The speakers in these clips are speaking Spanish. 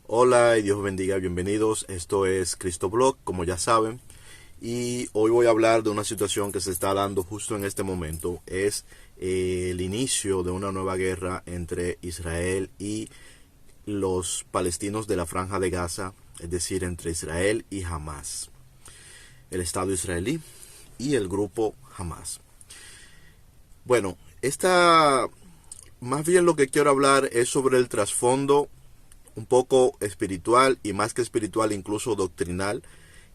Hola y Dios bendiga, bienvenidos. Esto es Cristo Blog, como ya saben. Y hoy voy a hablar de una situación que se está dando justo en este momento. Es el inicio de una nueva guerra entre Israel y los palestinos de la Franja de Gaza, es decir, entre Israel y Hamas, el Estado israelí y el grupo Hamas. Bueno, más bien lo que quiero hablar es sobre el trasfondo un poco espiritual y más que espiritual, incluso doctrinal,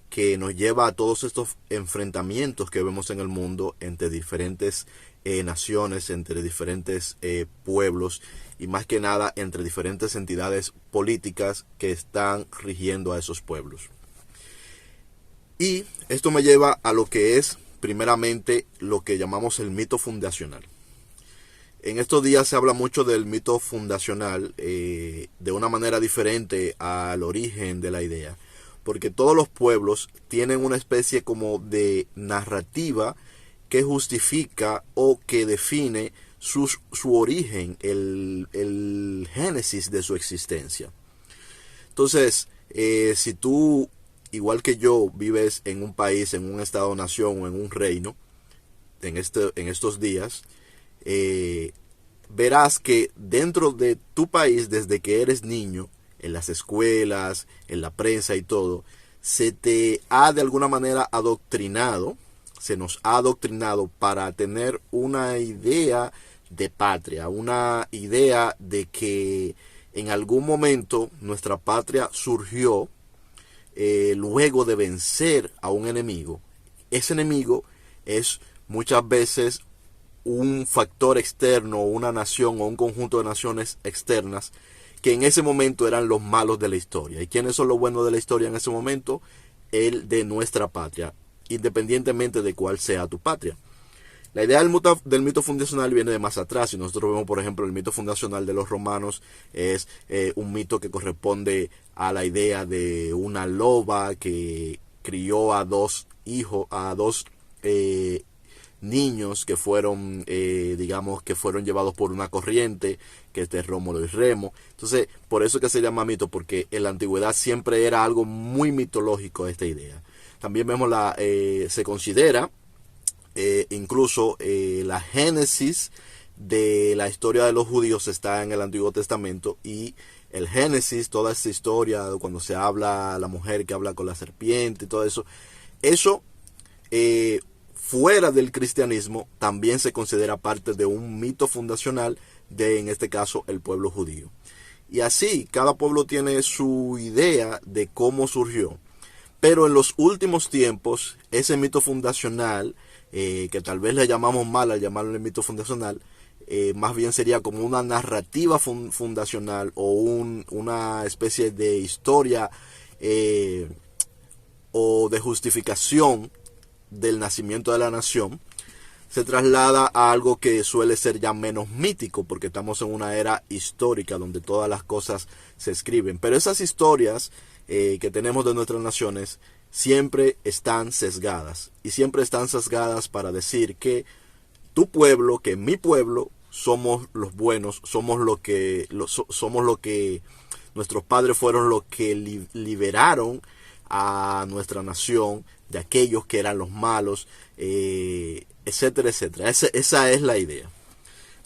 que nos lleva a todos estos enfrentamientos que vemos en el mundo entre diferentes naciones, entre diferentes pueblos y más que nada entre diferentes entidades políticas que están rigiendo a esos pueblos. Y esto me lleva a lo que es primeramente lo que llamamos el mito fundacional. En estos días se habla mucho del mito fundacional de una manera diferente al origen de la idea, porque todos los pueblos tienen una especie como de narrativa que justifica o que define su origen, el génesis de su existencia. Entonces, si tú, igual que yo, vives en un país, en un estado-nación o en un reino, en estos días, verás que dentro de tu país, desde que eres niño, en las escuelas, en la prensa y todo, se te ha de alguna manera adoctrinado, se nos ha adoctrinado para tener una idea de patria, una idea de que en algún momento nuestra patria surgió luego de vencer a un enemigo. Ese enemigo es muchas veces un factor externo, una nación o un conjunto de naciones externas que en ese momento eran los malos de la historia. ¿Y quiénes son los buenos de la historia en ese momento? El de nuestra patria, independientemente de cuál sea tu patria. La idea del mito fundacional viene de más atrás. Si nosotros vemos, por ejemplo, el mito fundacional de los romanos, es un mito que corresponde a la idea de una loba que crió a dos hijos, a dos niños que fueron, digamos, que fueron llevados por una corriente, que es de Rómulo y Remo. Entonces, por eso que se llama mito, porque en la antigüedad siempre era algo muy mitológico esta idea. También vemos se considera incluso la génesis de la historia de los judíos está en el Antiguo Testamento, y el Génesis, toda esta historia, cuando se habla, la mujer que habla con la serpiente y todo eso, eso fuera del cristianismo también se considera parte de un mito fundacional de, en este caso, el pueblo judío. Y así, cada pueblo tiene su idea de cómo surgió. Pero en los últimos tiempos, ese mito fundacional, que tal vez le llamamos mal al llamarlo el mito fundacional, más bien sería como una narrativa fundacional o una especie de historia o de justificación del nacimiento de la nación, se traslada a algo que suele ser ya menos mítico, porque estamos en una era histórica donde todas las cosas se escriben. Pero esas historias que tenemos de nuestras naciones siempre están sesgadas, y siempre están sesgadas para decir que tu pueblo, que mi pueblo, somos los buenos, somos lo que nuestros padres fueron los que liberaron a nuestra nación de aquellos que eran los malos, etcétera, etcétera. Esa es la idea.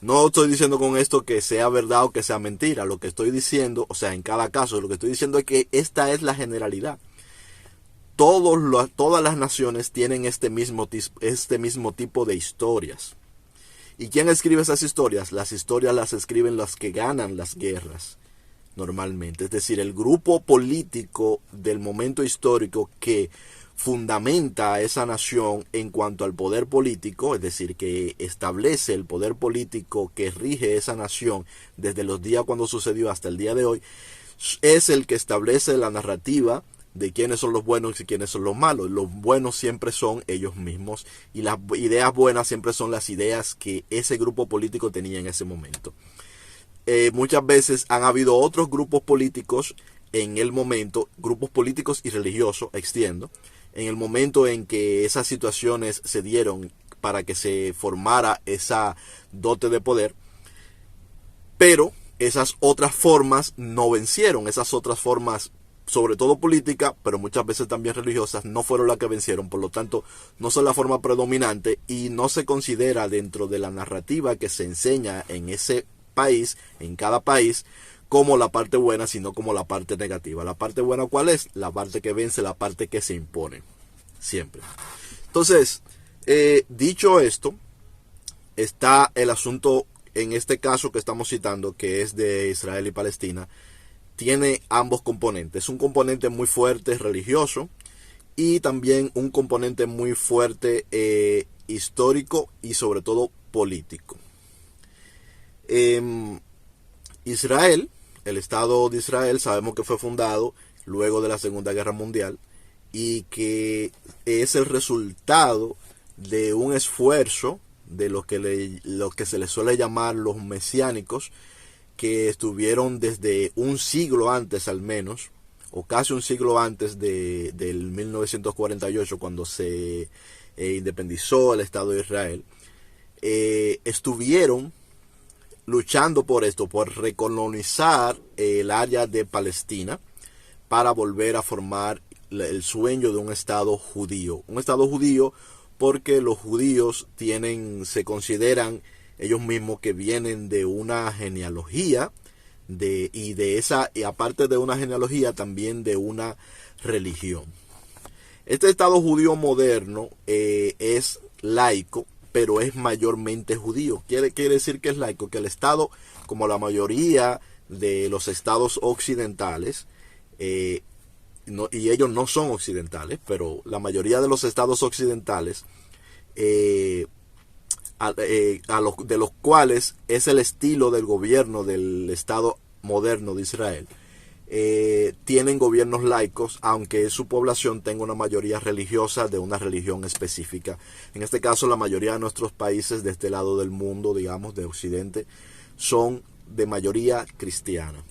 No estoy diciendo con esto que sea verdad o que sea mentira. Lo que estoy diciendo, o sea, en cada caso, lo que estoy diciendo es que esta es la generalidad. Todas las naciones tienen este mismo tipo de historias. ¿Y quién escribe esas historias? Las historias las escriben los que ganan las guerras, normalmente. Es decir, el grupo político del momento histórico que fundamenta a esa nación en cuanto al poder político, es decir, que establece el poder político que rige esa nación desde los días cuando sucedió hasta el día de hoy, es el que establece la narrativa de quiénes son los buenos y quiénes son los malos. Los buenos siempre son ellos mismos, y las ideas buenas siempre son las ideas que ese grupo político tenía en ese momento. Muchas veces han habido otros grupos políticos en el momento, grupos políticos y religiosos, extiendo, en el momento en que esas situaciones se dieron para que se formara esa dote de poder, pero esas otras formas no vencieron, esas otras formas, sobre todo política, pero muchas veces también religiosas, no fueron las que vencieron, por lo tanto no son la forma predominante y no se considera dentro de la narrativa que se enseña en ese país, en cada país, como la parte buena, sino como la parte negativa. La parte buena, ¿cuál es? La parte que vence, la parte que se impone, siempre. Entonces, dicho esto, está el asunto, en este caso que estamos citando, que es de Israel y Palestina, tiene ambos componentes. Un componente muy fuerte religioso y también un componente muy fuerte histórico y sobre todo político. Israel, el Estado de Israel, sabemos que fue fundado luego de la Segunda Guerra Mundial y que es el resultado de un esfuerzo de lo que se les suele llamar los mesiánicos, que estuvieron desde un siglo antes al menos, o casi un siglo antes del 1948, cuando se independizó el Estado de Israel, estuvieron luchando por esto, por recolonizar el área de Palestina para volver a formar el sueño de un Estado judío. Un Estado judío porque los judíos se consideran ellos mismos que vienen de una genealogía y aparte de una genealogía también de una religión. Este Estado judío moderno es laico, pero es mayormente judío. Quiere decir que es laico, que el Estado, como la mayoría de los estados occidentales, y ellos no son occidentales, pero la mayoría de los estados occidentales, de los cuales es el estilo del gobierno del Estado moderno de Israel, tienen gobiernos laicos, aunque su población tenga una mayoría religiosa de una religión específica. En este caso, la mayoría de nuestros países de este lado del mundo, digamos, de Occidente, son de mayoría cristiana.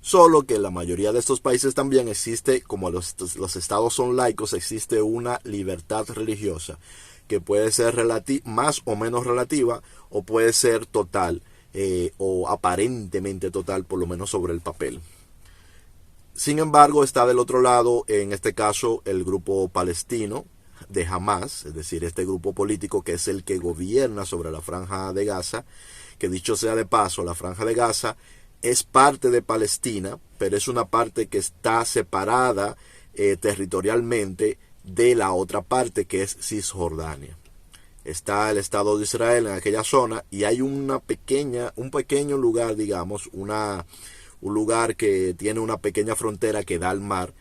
Solo que en la mayoría de estos países también existe, como los estados son laicos, existe una libertad religiosa que puede ser más o menos relativa, o puede ser total, o aparentemente total, por lo menos sobre el papel. Sin embargo, está del otro lado, en este caso, el grupo palestino de Hamas, es decir, este grupo político que es el que gobierna sobre la Franja de Gaza, que dicho sea de paso, la Franja de Gaza es parte de Palestina, pero es una parte que está separada territorialmente de la otra parte, que es Cisjordania. Está el Estado de Israel en aquella zona y hay un pequeño lugar, digamos, un lugar que tiene una pequeña frontera que da al mar,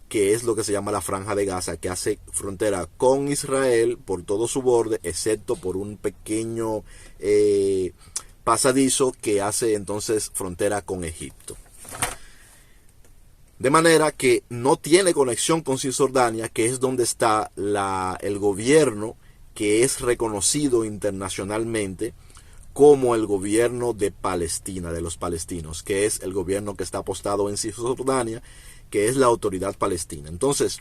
que es lo que se llama la Franja de Gaza, que hace frontera con Israel por todo su borde, excepto por un pequeño pasadizo que hace entonces frontera con Egipto. De manera que no tiene conexión con Cisjordania, que es donde está el gobierno que es reconocido internacionalmente como el gobierno de Palestina, de los palestinos, que es el gobierno que está apostado en Cisjordania, que es la autoridad palestina. Entonces,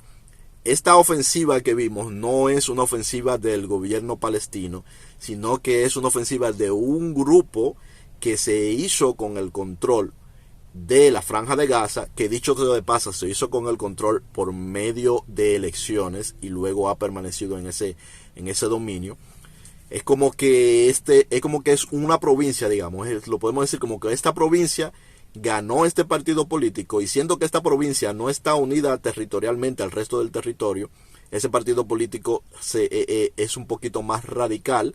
esta ofensiva que vimos no es una ofensiva del gobierno palestino, sino que es una ofensiva de un grupo que se hizo con el control de la Franja de Gaza, que dicho de paso se hizo con el control por medio de elecciones y luego ha permanecido en ese dominio. Es como que es una provincia, digamos, lo podemos decir como que esta provincia ganó este partido político, y siendo que esta provincia no está unida territorialmente al resto del territorio, ese partido político es un poquito más radical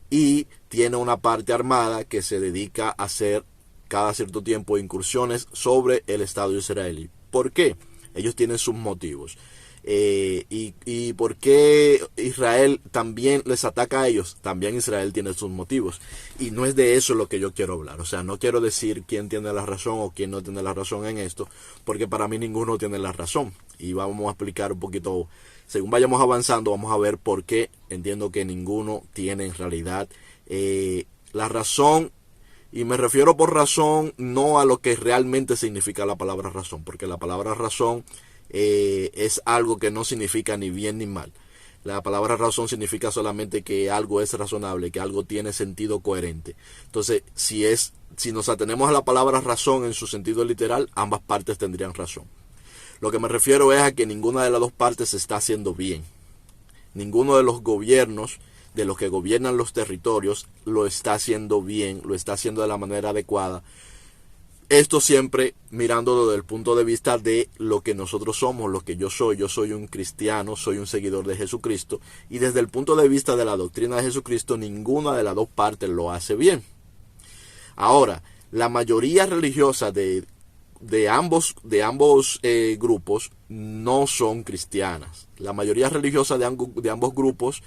y tiene una parte armada que se dedica a hacer cada cierto tiempo incursiones sobre el Estado israelí. ¿Por qué? Ellos tienen sus motivos. Y por qué Israel también les ataca a ellos. También Israel tiene sus motivos, y no es de eso lo que yo quiero hablar. O sea, no quiero decir quién tiene la razón o quién no tiene la razón en esto, porque para mí ninguno tiene la razón, y vamos a explicar un poquito, según vayamos avanzando, vamos a ver por qué entiendo que ninguno tiene en realidad la razón. Y me refiero por razón no a lo que realmente significa la palabra razón, porque la palabra razón es algo que no significa ni bien ni mal. La palabra razón significa solamente que algo es razonable, que algo tiene sentido coherente. Entonces, si nos atenemos a la palabra razón en su sentido literal, ambas partes tendrían razón. Lo que me refiero es a que ninguna de las dos partes está haciendo bien. Ninguno de los gobiernos, de los que gobiernan los territorios, lo está haciendo bien, lo está haciendo de la manera adecuada. Esto siempre mirándolo desde el punto de vista de lo que nosotros somos, lo que yo soy. Yo soy un cristiano, soy un seguidor de Jesucristo. Y desde el punto de vista de la doctrina de Jesucristo, ninguna de las dos partes lo hace bien. Ahora, la mayoría religiosa de ambos grupos no son cristianas. La mayoría religiosa de ambos grupos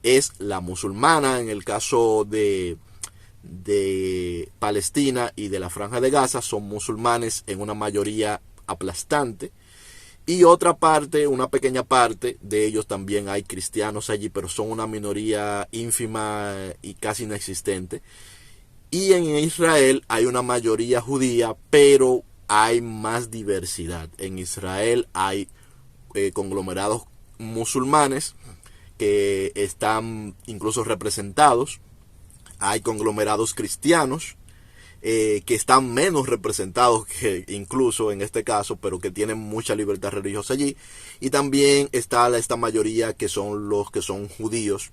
es la musulmana, en el caso de Palestina y de la Franja de Gaza, son musulmanes en una mayoría aplastante, y otra parte, una pequeña parte de ellos también hay cristianos allí, pero son una minoría ínfima y casi inexistente. Y en Israel hay una mayoría judía, pero hay más diversidad. En Israel hay conglomerados musulmanes que están incluso representados. Hay conglomerados cristianos que están menos representados que incluso en este caso, pero que tienen mucha libertad religiosa allí. Y también está esta mayoría que son los que son judíos,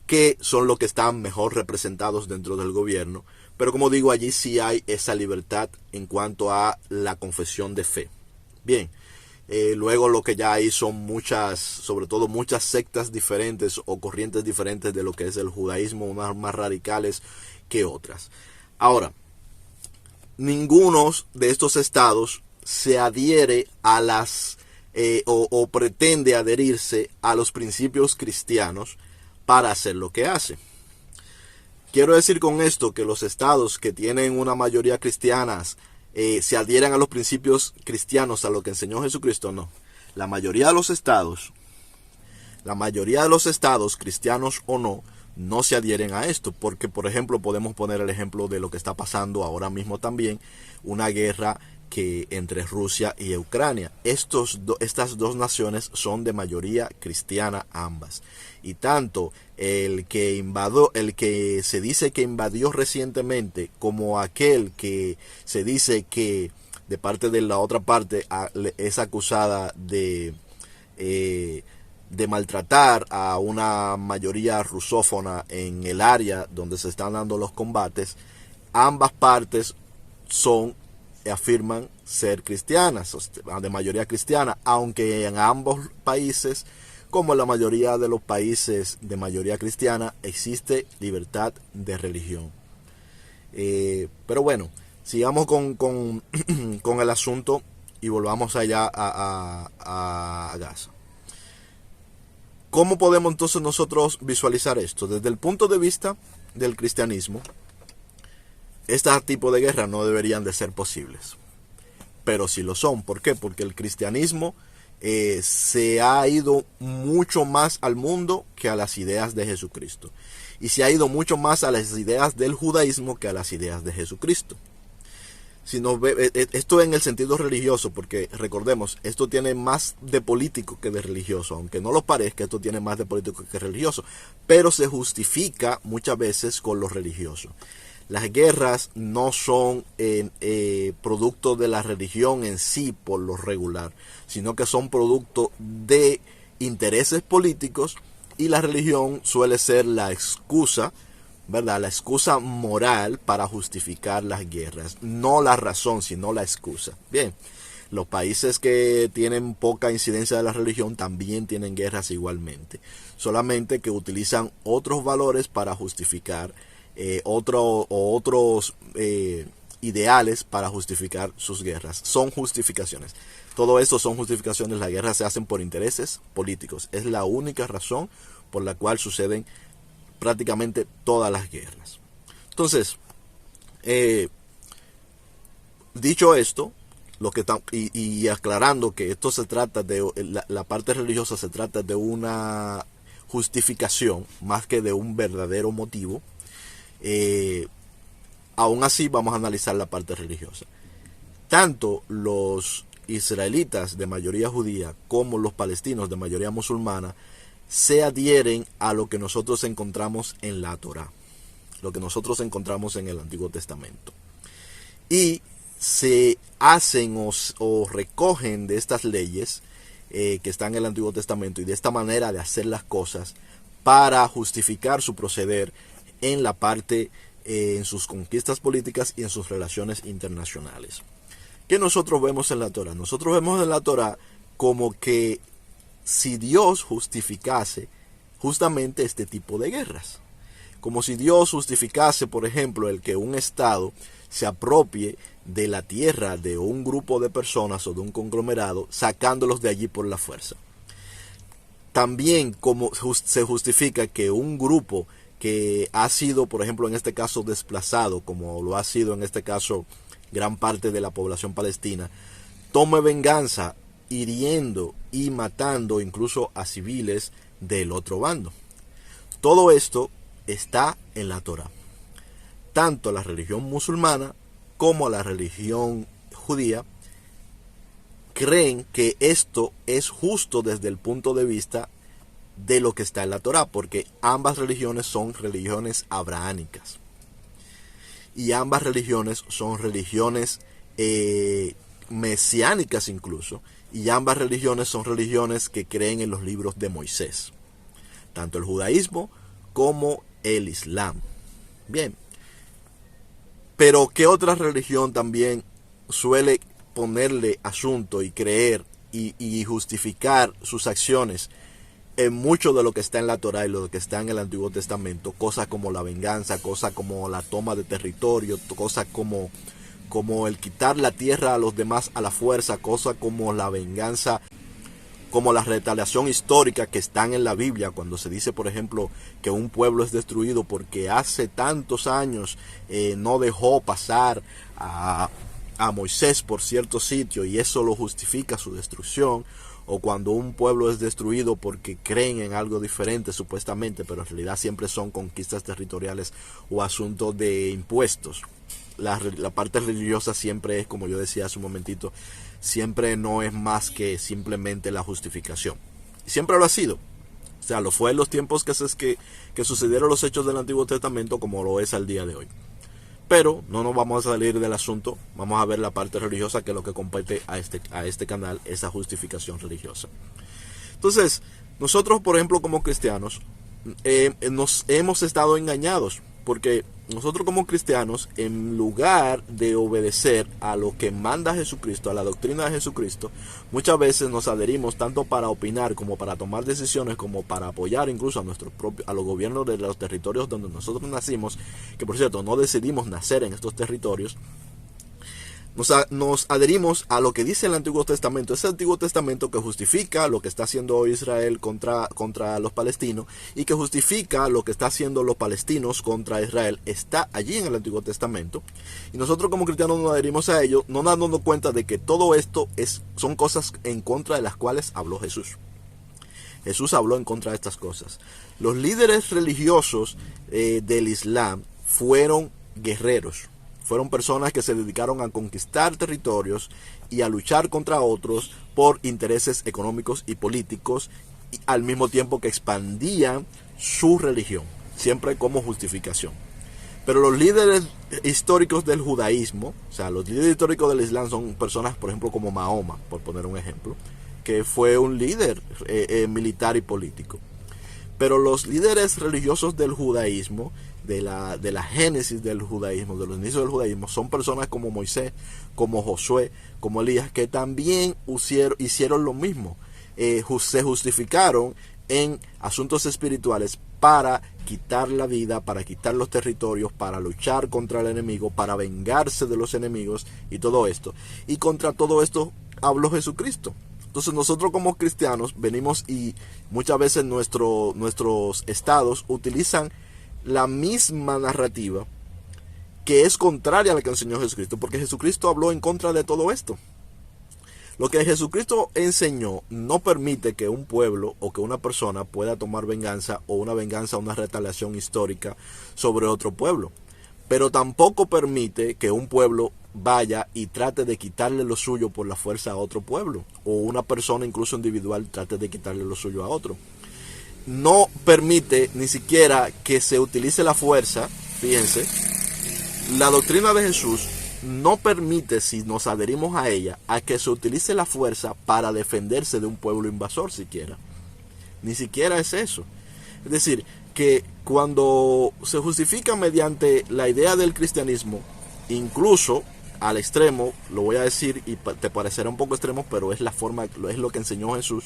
que son los que están mejor representados dentro del gobierno. Pero como digo, allí sí hay esa libertad en cuanto a la confesión de fe. Bien, luego lo que ya hay son muchas, sobre todo muchas sectas diferentes o corrientes diferentes de lo que es el judaísmo, unas más radicales que otras. Ahora, ninguno de estos estados se adhiere a las o pretende adherirse a los principios cristianos para hacer lo que hace. Quiero decir con esto que los estados que tienen una mayoría cristianas se adhieren a los principios cristianos, a lo que enseñó Jesucristo. No. La mayoría de los estados, cristianos o no, no se adhieren a esto, porque por ejemplo podemos poner el ejemplo de lo que está pasando ahora mismo también, una guerra que entre Rusia y Ucrania. Estas dos naciones son de mayoría cristiana ambas, y tanto el que se dice que invadió recientemente, como aquel que se dice que de parte de la otra parte es acusada de maltratar a una mayoría rusófona en el área donde se están dando los combates, ambas partes afirman ser cristianas, de mayoría cristiana, aunque en ambos países, como en la mayoría de los países de mayoría cristiana, existe libertad de religión. Pero bueno, sigamos con el asunto y volvamos allá a Gaza. ¿Cómo podemos entonces nosotros visualizar esto? Desde el punto de vista del cristianismo, este tipo de guerras no deberían de ser posibles. Pero sí lo son. ¿Por qué? Porque el cristianismo se ha ido mucho más al mundo que a las ideas de Jesucristo. Y se ha ido mucho más a las ideas del judaísmo que a las ideas de Jesucristo. Esto en el sentido religioso, porque recordemos, esto tiene más de político que de religioso, aunque no lo parezca, esto tiene más de político que religioso, pero se justifica muchas veces con lo religioso. Las guerras no son producto de la religión en sí por lo regular, sino que son producto de intereses políticos, y la religión suele ser la excusa, ¿verdad? La excusa moral para justificar las guerras. No la razón, sino la excusa. Bien, los países que tienen poca incidencia de la religión también tienen guerras igualmente. Solamente que utilizan otros valores para justificar otros ideales para justificar sus guerras. Son justificaciones. Todo esto son justificaciones. Las guerras se hacen por intereses políticos. Es la única razón por la cual suceden prácticamente todas las guerras. Entonces, dicho esto, y aclarando que esto se trata de la parte religiosa, se trata de una justificación más que de un verdadero motivo. Aún así vamos a analizar la parte religiosa. Tanto los israelitas de mayoría judía como los palestinos de mayoría musulmana se adhieren a lo que nosotros encontramos en la Torá, lo que nosotros encontramos en el Antiguo Testamento. Y se hacen o recogen de estas leyes que están en el Antiguo Testamento y de esta manera de hacer las cosas para justificar su proceder en la parte, en sus conquistas políticas y en sus relaciones internacionales. ¿Qué nosotros vemos en la Torá? Nosotros vemos en la Torá como que si Dios justificase justamente este tipo de guerras. Como si Dios justificase, por ejemplo, el que un Estado se apropie de la tierra de un grupo de personas o de un conglomerado, sacándolos de allí por la fuerza. También como se justifica que un grupo que ha sido, por ejemplo, en este caso desplazado, como lo ha sido en este caso gran parte de la población palestina, tome venganza hiriendo y matando incluso a civiles del otro bando. Todo esto está en la Torá. Tanto la religión musulmana como la religión judía creen que esto es justo desde el punto de vista de lo que está en la Torá, porque ambas religiones son religiones abrahámicas y ambas religiones son religiones mesiánicas incluso, y ambas religiones son religiones que creen en los libros de Moisés, tanto el judaísmo como el islam. Bien, pero ¿qué otra religión también suele ponerle asunto y creer y justificar sus acciones en mucho de lo que está en la Torá y lo que está en el Antiguo Testamento? Cosas como la venganza, cosas como la toma de territorio, cosas como el quitar la tierra a los demás a la fuerza, cosas como la venganza, como la retaliación histórica que están en la Biblia, cuando se dice, por ejemplo, que un pueblo es destruido porque hace tantos años no dejó pasar a Moisés por cierto sitio y eso lo justifica su destrucción, o cuando un pueblo es destruido porque creen en algo diferente supuestamente, pero en realidad siempre son conquistas territoriales o asuntos de impuestos. La parte religiosa siempre es, como yo decía hace un momentito, siempre no es más que simplemente la justificación. Y siempre lo ha sido. O sea, lo fue en los tiempos que sucedieron los hechos del Antiguo Testamento, como lo es al día de hoy. Pero no nos vamos a salir del asunto, vamos a ver la parte religiosa, que es lo que compete a este canal, esa justificación religiosa. Entonces, nosotros, por ejemplo, como cristianos, nos hemos estado engañados, porque nosotros como cristianos, en lugar de obedecer a lo que manda Jesucristo, a la doctrina de Jesucristo, muchas veces nos adherimos tanto para opinar como para tomar decisiones, como para apoyar incluso a los gobiernos de los territorios donde nosotros nacimos, que por cierto no decidimos nacer en estos territorios. Nos adherimos a lo que dice el Antiguo Testamento, ese Antiguo Testamento que justifica lo que está haciendo hoy Israel contra los palestinos, y que justifica lo que está haciendo los palestinos contra Israel, está allí en el Antiguo Testamento. Y nosotros como cristianos nos adherimos a ello, no dándonos cuenta de que todo esto son cosas en contra de las cuales habló Jesús. Jesús habló en contra de estas cosas. Los líderes religiosos del Islam fueron guerreros. Fueron personas que se dedicaron a conquistar territorios y a luchar contra otros por intereses económicos y políticos, y al mismo tiempo que expandían su religión, siempre como justificación. Pero los líderes históricos del judaísmo, o sea, los líderes históricos del Islam son personas, por ejemplo, como Mahoma, por poner un ejemplo, que fue un líder militar y político. Pero los líderes religiosos del judaísmo, de la génesis del judaísmo, de los inicios del judaísmo, son personas como Moisés, como Josué, como Elías, que también hicieron lo mismo. Se justificaron en asuntos espirituales para quitar la vida, para quitar los territorios, para luchar contra el enemigo, para vengarse de los enemigos y todo esto. Y contra todo esto habló Jesucristo. Entonces nosotros como cristianos venimos y muchas veces nuestros estados utilizan la misma narrativa que es contraria a la que enseñó Jesucristo, porque Jesucristo habló en contra de todo esto. Lo que Jesucristo enseñó no permite que un pueblo o que una persona pueda tomar venganza o una retaliación histórica sobre otro pueblo, pero tampoco permite que un pueblo vaya y trate de quitarle lo suyo por la fuerza a otro pueblo, o una persona incluso individual trate de quitarle lo suyo a otro. no permite ni siquiera que se utilice la fuerza. Fíjense, la doctrina de Jesús no permite, si nos adherimos a ella, a que se utilice la fuerza para defenderse de un pueblo invasor siquiera. Ni siquiera es eso. Es decir, que cuando se justifica mediante la idea del cristianismo, incluso al extremo, lo voy a decir y te parecerá un poco extremo, pero es la forma, es lo que enseñó Jesús,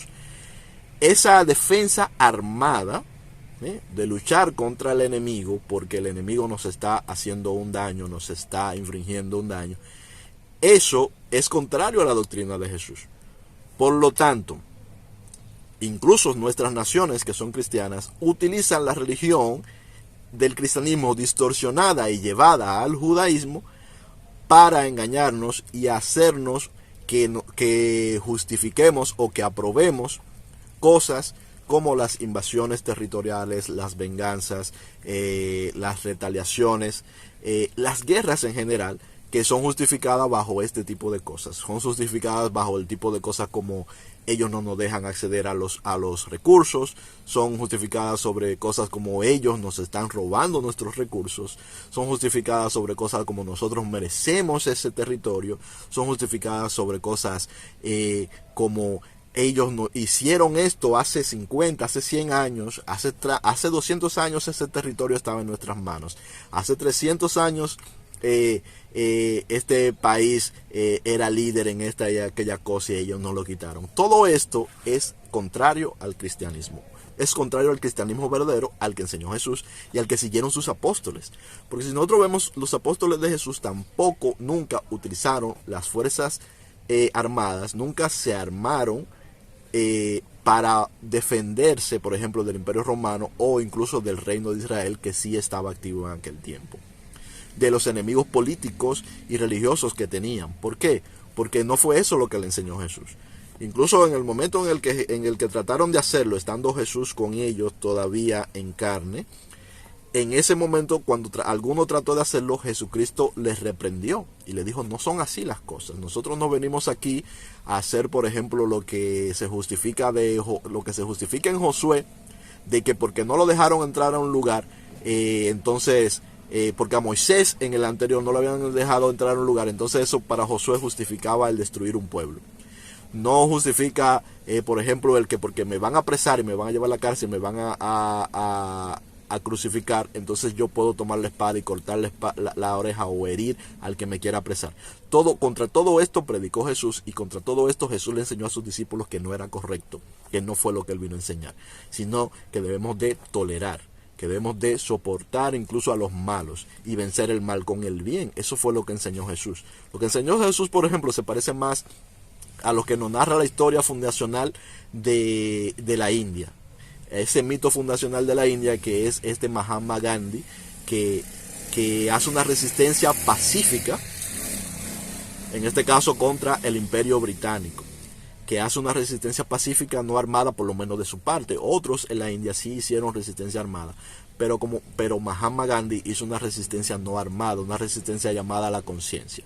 esa defensa armada, de luchar contra el enemigo, porque el enemigo nos está haciendo un daño, nos está infringiendo un daño, eso es contrario a la doctrina de Jesús. Por lo tanto, incluso nuestras naciones que son cristianas utilizan la religión del cristianismo distorsionada y llevada al judaísmo para engañarnos y hacernos que justifiquemos o que aprobemos cosas como las invasiones territoriales, las venganzas, las retaliaciones, las guerras en general, que son justificadas bajo este tipo de cosas. Son justificadas bajo el tipo de cosas como ellos no nos dejan acceder a los recursos, son justificadas sobre cosas como ellos nos están robando nuestros recursos, son justificadas sobre cosas como nosotros merecemos ese territorio, son justificadas sobre cosas como ellos no hicieron esto hace 50, hace 100 años, hace 200 años ese territorio estaba en nuestras manos, hace 300 años este país era líder en esta y aquella cosa y ellos no lo quitaron. Todo esto es contrario al cristianismo. Es contrario al cristianismo verdadero, al que enseñó Jesús y al que siguieron sus apóstoles. Porque si nosotros vemos, los apóstoles de Jesús tampoco nunca utilizaron las fuerzas armadas, nunca se armaron para defenderse, por ejemplo, del Imperio Romano o incluso del Reino de Israel, que sí estaba activo en aquel tiempo, de los enemigos políticos y religiosos que tenían. ¿Por qué? Porque no fue eso lo que le enseñó Jesús. Incluso en el momento en el que trataron de hacerlo, estando Jesús con ellos todavía en carne, en ese momento cuando alguno trató de hacerlo, Jesucristo les reprendió y le dijo: no son así las cosas. Nosotros no venimos aquí a hacer, por ejemplo, lo que se justifica en Josué, de que porque no lo dejaron entrar a un lugar, entonces porque a Moisés en el anterior no lo habían dejado entrar a un lugar, entonces eso para Josué justificaba el destruir un pueblo. No justifica, por ejemplo, el que porque me van a apresar y me van a llevar a la cárcel, me van a crucificar, entonces yo puedo tomar la espada y cortarle la oreja o herir al que me quiera apresar. Contra todo esto predicó Jesús, y contra todo esto Jesús le enseñó a sus discípulos que no era correcto, que no fue lo que él vino a enseñar, sino que debemos de tolerar, que debemos de soportar incluso a los malos y vencer el mal con el bien. Eso fue lo que enseñó Jesús. Lo que enseñó Jesús, por ejemplo, se parece más a lo que nos narra la historia fundacional de la India. Ese mito fundacional de la India, que es este Mahatma Gandhi, que hace una resistencia pacífica, en este caso contra el Imperio Británico, que hace una resistencia pacífica no armada, por lo menos de su parte. Otros en la India sí hicieron resistencia armada, pero Mahatma Gandhi hizo una resistencia no armada, una resistencia llamada a la conciencia.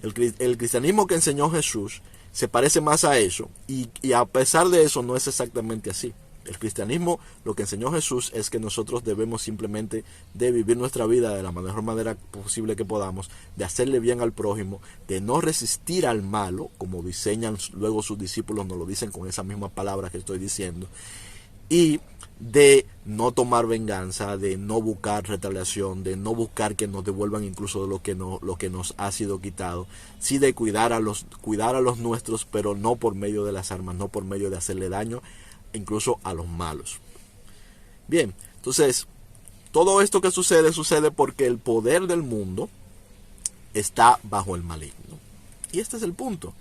El cristianismo que enseñó Jesús se parece más a eso, y a pesar de eso no es exactamente así. El cristianismo, lo que enseñó Jesús es que nosotros debemos simplemente de vivir nuestra vida de la mejor manera posible que podamos, de hacerle bien al prójimo, de no resistir al malo, como diseñan luego sus discípulos, nos lo dicen con esas mismas palabras que estoy diciendo, y de no tomar venganza, de no buscar retaliación, de no buscar que nos devuelvan incluso lo que nos ha sido quitado, sí de cuidar a los nuestros, pero no por medio de las armas, no por medio de hacerle daño incluso a los malos. Bien, entonces todo esto que sucede porque el poder del mundo está bajo el maligno. Y este es el punto.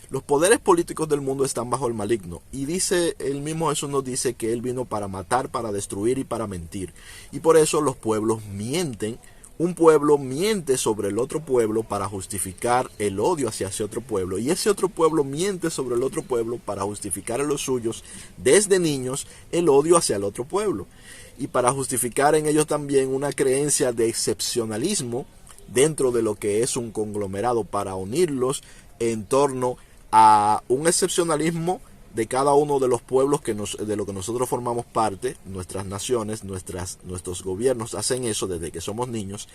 Los poderes políticos del mundo están bajo el maligno. Y dice, el mismo Jesús nos dice que Él vino para matar, para destruir y para mentir. Y por eso los pueblos mienten. Un pueblo miente sobre el otro pueblo para justificar el odio hacia ese otro pueblo. Y ese otro pueblo miente sobre el otro pueblo para justificar en los suyos, desde niños, el odio hacia el otro pueblo. Y para justificar en ellos también una creencia de excepcionalismo dentro de lo que es un conglomerado, para unirlos en torno a un excepcionalismo de cada uno de los pueblos de lo que nosotros formamos parte, nuestras naciones, nuestros gobiernos hacen eso desde que somos niños,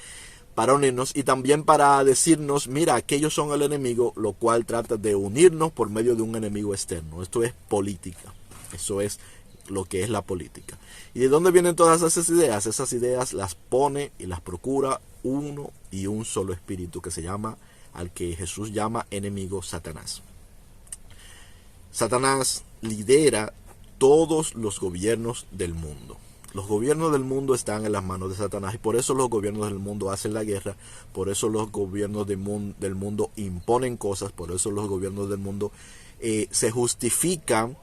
para unirnos y también para decirnos, mira, aquellos son el enemigo, lo cual trata de unirnos por medio de un enemigo externo. Esto es política, eso es lo que es la política. ¿Y de dónde vienen todas esas ideas? Esas ideas las pone y las procura uno y un solo espíritu que se llama, al que Jesús llama enemigo, Satanás. Satanás lidera todos los gobiernos del mundo. Los gobiernos del mundo están en las manos de Satanás y por eso los gobiernos del mundo hacen la guerra, por eso los gobiernos del mundo imponen cosas, por eso los gobiernos del mundo se justifican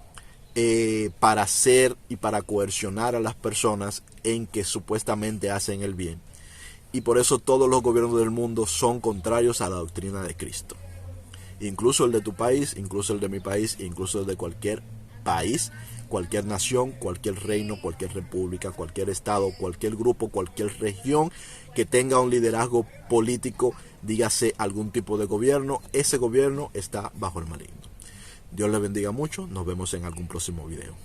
para hacer y para coercionar a las personas en que supuestamente hacen el bien. Y por eso todos los gobiernos del mundo son contrarios a la doctrina de Cristo. Incluso el de tu país, incluso el de mi país, incluso el de cualquier país, cualquier nación, cualquier reino, cualquier república, cualquier estado, cualquier grupo, cualquier región que tenga un liderazgo político, dígase algún tipo de gobierno, ese gobierno está bajo el maligno. Dios les bendiga mucho, nos vemos en algún próximo video.